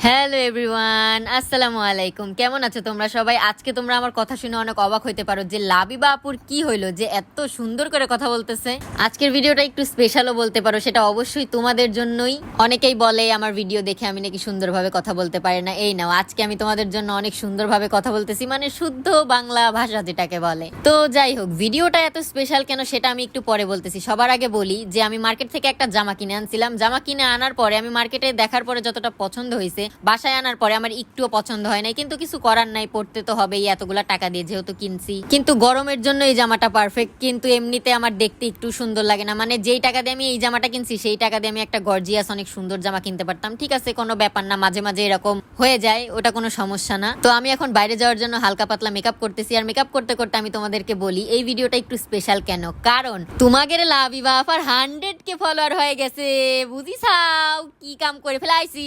Hello everyone, আসসালামু আলাইকুম। কেমন আছো তোমরা সবাই? আজকে তোমরা আমার কথা শুনে অনেক অবাক হইতে পারো যে লাবিবা আপুর কি হইলো যে এত সুন্দর করে কথা বলতেছে। আজকের ভিডিওটা একটু স্পেশালও বলতে পারো, সেটা অবশ্যই তোমাদের জন্যই। অনেকেই বলে আমার ভিডিও দেখে আমি নাকি সুন্দরভাবে কথা বলতে পারি না। এই নাও, আজকে আমি তোমাদের জন্য অনেক সুন্দরভাবে কথা বলতেছি, মানে শুদ্ধ বাংলা ভাষা যেটাকে বলে। তো যাই হোক, ভিডিওটা এত স্পেশাল কেন সেটা আমি একটু পরে বলতেছি। সবার আগে বলি যে আমি মার্কেট থেকে একটা জামা কিনে আনছিলাম। জামা কিনে আনার পরে আমি মার্কেটে দেখার পরে যতটা পছন্দ হয়েছে, বাসায় আনার পরে আমার একটুও পছন্দ হয় নাই, কিন্তু কিছু করার নাই, পড়তে তো হবেই এতগুলা টাকা দিয়ে যেহেতু কিনছি। কিন্তু গরমের জন্য এই জামাটা পারফেক্ট, কিন্তু এমনিতে আমার দেখতে একটু সুন্দর লাগে না। মানে যেই টাকা দিয়ে আমি এই জামাটা কিনছি সেই টাকা দিয়ে আমি একটা গর্জিয়াস অনেক সুন্দর জামা কিনতে পারতাম। ঠিক আছে, কোনো ব্যাপার না, মাঝে মাঝে এরকম হয়ে যায়, ওটা কোনো সমস্যা না। তো আমি এখন বাইরে যাওয়ার জন্য হালকা পাতলা মেকআপ করতেছি, আর মেকআপ করতে করতে আমি তোমাদেরকে বলি এই ভিডিওটা একটু স্পেশাল কেন। কারণ তোমাদের লাবিবা আপার 100K ফলোয়ার হয়ে গেছে, বুঝিছাও কি কাম করে ফেলাইছি।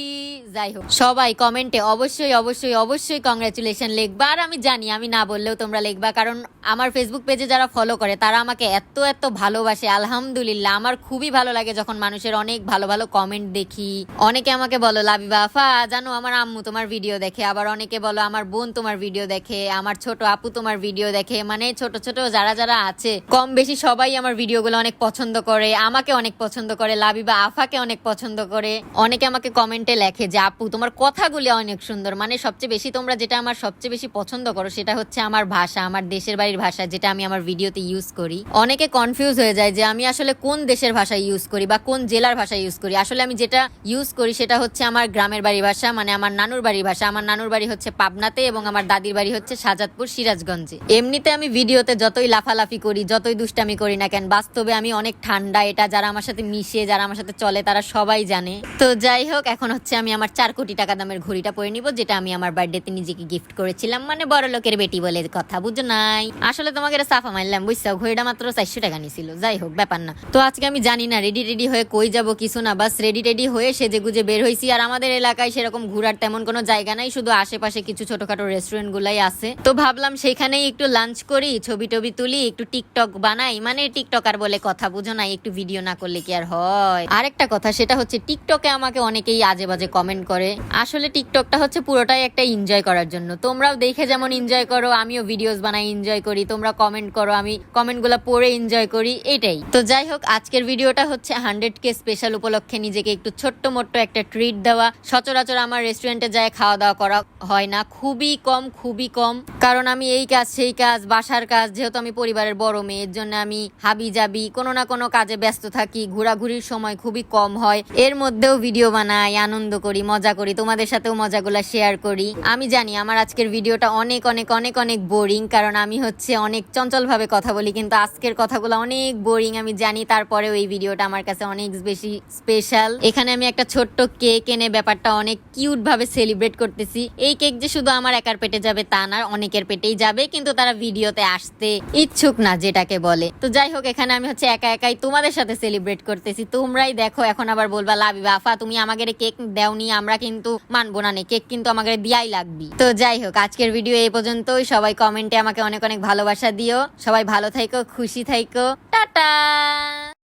যাই হোক, সবাই কমেন্টে অবশ্যই অবশ্যই অবশ্যই কংগ্রাচুলেশন লিখবা। আর আমি জানি আমি না বললেও তোমরা লিখবা, কারণ আমার ফেসবুক পেজে যারা ফলো করে তারা আমাকে এত এত ভালোবাসে। আলহামদুলিল্লাহ, আমার খুবই ভালো লাগে যখন মানুষের অনেক ভালো ভালো কমেন্ট দেখি। অনেকে আমাকে বলো লাবিবা আফা জানো আমার আম্মু তোমার ভিডিও দেখে, আবার অনেকে বলো আমার বোন তোমার ভিডিও দেখে, আমার ছোট আপু তোমার ভিডিও দেখে। মানে ছোট ছোট যারা যারা আছে কম বেশি সবাই আমার ভিডিওগুলো অনেক পছন্দ করে, আমাকে অনেক পছন্দ করে, লাবিবা আফাকে অনেক পছন্দ করে। অনেকে আমাকে কমেন্টে লেখে যে আপু তোমার কথাগুলি অনেক সুন্দর। মানে সবচেয়ে বেশি তোমরা যেটা আমার সবচেয়ে বেশি পছন্দ করো সেটা হচ্ছে আমার ভাষা, আমার দেশের বাড়ির ভাষা, যেটা আমি আমার ভিডিওতে ইউজ করি। অনেকে কনফিউজ হয়ে যায় যে আমি আসলে কোন দেশের ভাষা ইউজ করি বা কোন জেলার ভাষা ইউজ করি। আসলে আমি যেটা ইউজ করি সেটা হচ্ছে আমার গ্রামের বাড়ির ভাষা, মানে আমার নানুর বাড়ির ভাষা। আমার নানুর বাড়ি হচ্ছে পাবনাতে এবং আমার দাদির বাড়ি হচ্ছে শাহজাদপুর সিরাজগঞ্জে। এমনিতে আমি ভিডিওতে যতই লাফালাফি করি, যতই দুষ্টামি করি না কেন, বাস্তবে আমি অনেক ঠান্ডা। এটা যারা আমার সাথে মিশে, যারা আমার সাথে চলে তারা সবাই জানে। তো যাই হোক, এখন হচ্ছে আমি আমার 4 কোটি টাকা দামের ঘড়িটা পরে নিব, যেটা আমি আমার বার্থডেতে নিজেকে গিফট করেছিলাম। মানে বড় লোকের বেটি বলে কথা, বুঝো নাই? আসলে তোমাকে সাফা মারলাম, বুঝছো? ঘড়িটা মাত্র 400 টাকা নিছিল। যাই হোক, ব্যাপার না। তো আজকে আমি জানি না রেডি রেডি হয়ে কই যাব, কিছু না, বাস রেডি রেডি হয়ে সেজে গুজে বের হয়েছি। আর আমাদের এলাকায় সেরকম ঘোরার তেমন কোনো জায়গা নাই, শুধু আশেপাশে কিছু ছোটখাটো রেস্টুরেন্ট গুলাই আছে। তো ভাবলাম সেখানেই একটু লাঞ্চ করি, ছবি টবি তুলি, একটু টিকটক বানাই। মানে টিকটকার বলে কথা, বুঝো নাই? একটু ভিডিও না করলে কি আর হয়? আরেকটা কথা, সেটা হচ্ছে টিকটকে আমাকে অনেকেই আজে বাজে কমেন্ট করে। আসলে টিকটকটা হচ্ছে পুরোটাই একটা এনজয় করার জন্য। তোমরাও দেখে যেমন এনজয় করো, আমিও ভিডিওস বানাই এনজয় করি। তোমরা কমেন্ট করো, আমি কমেন্টগুলো পড়ে এনজয় করি, এটাই। তো যাই হোক, আজকের ভিডিওটা হচ্ছে 100K স্পেশাল উপলক্ষে নিজেকে একটু ছোট্ট মোট্ট একটা ট্রিট দেওয়া। সচরাচর আমার রেস্টুরেন্টে যায় খাওয়া দাওয়া করা হয় না, খুবই কম খুবই কম। কারণ আমি এই কাজ সেই কাজ, বাসার কাজ, যেহেতু আমি পরিবারের বড় মেয়ে, এর জন্য আমি হাবি জাবি কোনো না কোনো কাজে ব্যস্ত থাকি। ঘোরাঘুরির সময় খুবই কম হয়। এর মধ্যেও ভিডিও বানাই, আনন্দ করি, মজা করি, তোমাদের সাথেও মজাগুলা শেয়ার করি। আমি জানি আমার আজকের ভিডিওটা অনেক অনেক অনেক অনেক বোরিং, কারণ আমি হচ্ছে অনেক চঞ্চল ভাবে কথা বলি, কিন্তু আজকের কথাগুলো অনেক বোরিং আমি জানি। তারপরেও এই ভিডিওটা আমার কাছে অনেক বেশি স্পেশাল। এখানে আমি একটা ছোট্ট কেক এনে ব্যাপারটা অনেক কিউট ভাবে সেলিব্রেট করতেছি। এই কেক যে শুধু আমার একার পেটে যাবে তা না, অনেকের পেটেই যাবে, কিন্তু তারা ভিডিওতে আসতে ইচ্ছুক না, যেটাকে বলে। তো যাই হোক, এখানে আমি হচ্ছে একা একাই তোমাদের সাথে সেলিব্রেট করতেছি। তোমরাই দেখো, এখন আবার বলবা লাবিবা আফা তুমি আমাদের কেক দেওনি, আমরা কিন্তু মানবো না, কেক কিন্তু আমাদের দিয়াই লাগবে। তো যাই হোক, আজকের ভিডিও এই পর্যন্তই। সবাই কমেন্টে আমাকে অনেক অনেক ভালোবাসা দিও। সবাই ভালো থাইকো, খুশি থাইকো, টাটা।